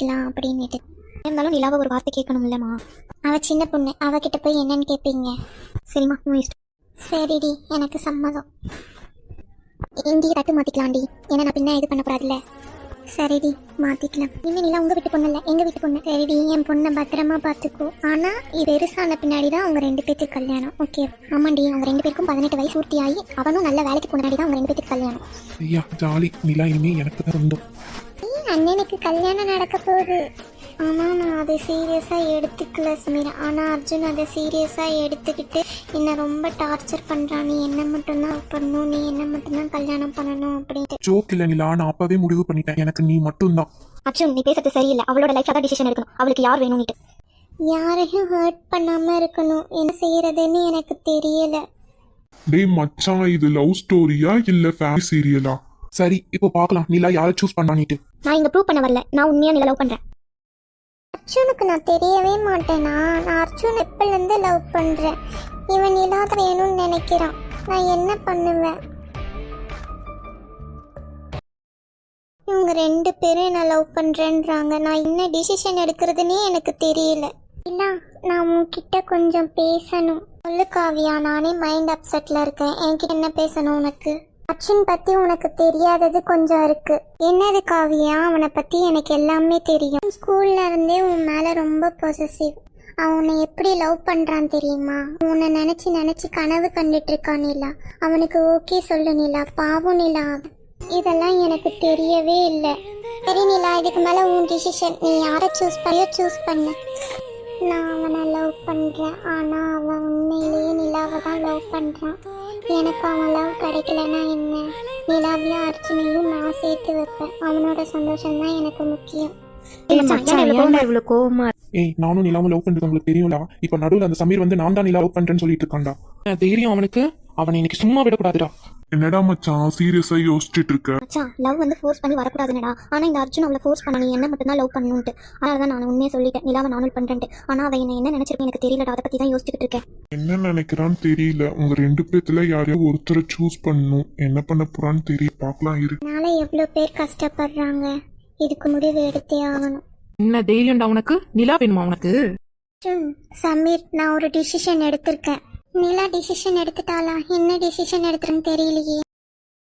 மாத்திக்கலாம் அப்படின்னுட்டு. இருந்தாலும் நிலாவை ஒரு வார்த்தை கேட்கணும் இல்லம்மா. அவ சின்ன பொண்ணு, அவகிட்ட போய் என்னன்னு கேட்பீங்க? சரிம்மா, சரிடி, எனக்கு சம்மதம். இங்கேயே தட்டு மாத்திக்கலாம்டி, ஏன்னா நான் பின்ன இது பண்ண போறாதுல்ல. சரிடி, மாத்திக்கலாம். இனிமே நிலா உங்க வீட்டு பொண்ணு இல்ல, எங்க வீட்டு பொண்ணு. சரிடி, என் பொண்ணை பத்திரமா பாத்துக்கோ. ஆனா இது பெருசான பின்னாடிதான் அவங்க 2 பேத்துக்கு கல்யாணம். ஓகே? ஆமாண்டி, அவங்க 2 பேருக்கும் 18 வயசு பூர்த்தி ஆகி அவனும் நல்ல வேலைக்கு போனாடிதான் அவங்க 2 பேத்துக்கு கல்யாணம். ஐயா ஜாலி, நிலா இனிமே எனக்கு தான் சொந்தம். அண்ணனுக்கு கல்யாணம் நடக்க போகுது. ஆனால் நான் அதை சீரியஸாக எடுத்துக்கல சுமீரா. ஆனால் அர்ஜுன் அதை சீரியஸாக எடுத்துக்கிட்டு என்னை ரொம்ப டார்ச்சர் பண்ணுறான். நீ என்ன மட்டும்தான் பண்ணணும், நீ என்ன மட்டும்தான் கல்யாணம் பண்ணணும் அப்படின்ட்டு. ஜோக் இல்ல நிலா, நான் அப்பவே முடிவு பண்ணிட்டேன், எனக்கு நீ மட்டும்தான். அர்ஜுன், நீ பேசுறது சரியில்லை. அவளோட லைஃப் தான் டிசிஷன் எடுக்கணும். அவளுக்கு யார் வேணும்னுட்டு. யாரையும் ஹர்ட் பண்ணாமல் இருக்கணும். என்ன செய்யறதுன்னு எனக்கு தெரியல. டேய் மச்சான், இது லவ் ஸ்டோரியா இல்ல ஃபேமிலி சீரியலா? சரி, இப்போ பார்க்கலாம் நிலா யாரை சூஸ் பண்ணானிட்டு. நான் இங்கே ப்ரூவ் பண்ண வரல, நான் உண்மையாக நிலா லவ் பண்ணுறேன். அர்ஜுனுக்கு நான் தெரியவே மாட்டேனா? நான் அர்ஜுன் எப்பலேருந்து லவ் பண்ணுறேன். இவன் நிலாத வேணும்னு நினைக்கிறான். நான் என்ன பண்ணுவேன்? இவங்க 2 பேரும் என்ன லவ் பண்ணுறேன்றாங்க. நான் என்ன டிசிஷன் எடுக்கிறதுனே எனக்கு தெரியல. இல்லை, நான் உன்கிட்ட கொஞ்சம் பேசணும். சொல்லு காவியா, நானே மைண்ட் அப்செட்டில் இருக்கேன். என்கிட்ட என்ன பேசணும் உனக்கு? அர்ஜுன் பத்தி உனக்கு தெரியாதது கொஞ்சம் இருக்கு. என்னது காவியா? அவனை பத்தி எனக்கு எல்லாமே தெரியும். ஸ்கூல்ல இருந்தே உன் மேல ரொம்ப பொசசிவ். அவனை எப்படி லவ் பண்றான் தெரியுமா? உன்னை நினைச்சு நினைச்சு கனவு கண்டுட்டு இருக்கான் நிலா. அவனுக்கு ஓகே சொல்லு நிலா, பாவம் நிலா. இதெல்லாம் எனக்கு தெரியவே இல்லை. சரி நிலா, இதுக்கு மேல உன் டிசிஷன். நீ யாரை சூஸ் பண்ணு. நான் அவனை லவ் பண்றேன். ஆனா அவன் உண்மையிலேயே நிலாவை தான் லவ் பண்றான். எனக்கு அவன் லவ் கிடைக்கலன்னா என்ன? நிலாவையும் அர்ச்சனையும் நான் சேர்த்து வைப்பேன். அவனோட சந்தோஷம் தான் எனக்கு முக்கியம். ஏய், நானும் நிலாவும் லவ் பண்றது உங்களுக்கு தெரியும்ல. இப்ப நடுவில் அந்த சமீர் வந்து நான் தான் நிலா லவ் பண்றேன்னு சொல்லிட்டு இருக்கான்டா. தைரியம் அவனுக்கு. அவனை இன்னைக்கு சும்மா விடக்கூடாதுடா. என்னடா மச்சான் சீரியஸா யோசிச்சுட்டு இருக்க? மச்சான், லவ் வந்து ஃபோர்ஸ் பண்ணி வரக்கூடாதுனடா. ஆனா இந்த அர்ஜுன் அவளை ஃபோர்ஸ் பண்ண, நீ என்ன மட்டும் தான் லவ் பண்ணணும்ட்டு. அதனால தான் நான் உண்மையை சொல்லிட்டேன், நிலாவை நானும் பண்றேன்ட்டு. ஆனா அவன் என்ன நினைச்சிருக்கேன் எனக்கு தெரியலடா. அதை பத்தி தான் யோசிச்சுட்டு இருக்கேன். என்ன நினைக்கிறான்னு தெரியல. உங்க 2 பேத்துல யாரையும் ஒருத்தரை சூஸ் பண்ணணும். என்ன பண்ண போறான்னு தெரியல, பார்க்கலாம் இரு. அதனால எவ்வளவு பேர் கஷ்டப்படுறாங்க. இதுக்கு முடிவு எடுத்தே ஆகணும். என்ன தைரியம்டா உனக்கு? நிலா வேணுமா உனக்கு? சமீர், நான் ஒரு டிசிஷன் எடுத்திருக்கேன். நிலா டிசிஷன் எடுத்துட்டாளா? என்ன டிசிஷன் எடுத்துறேன்னு தெரியலையே.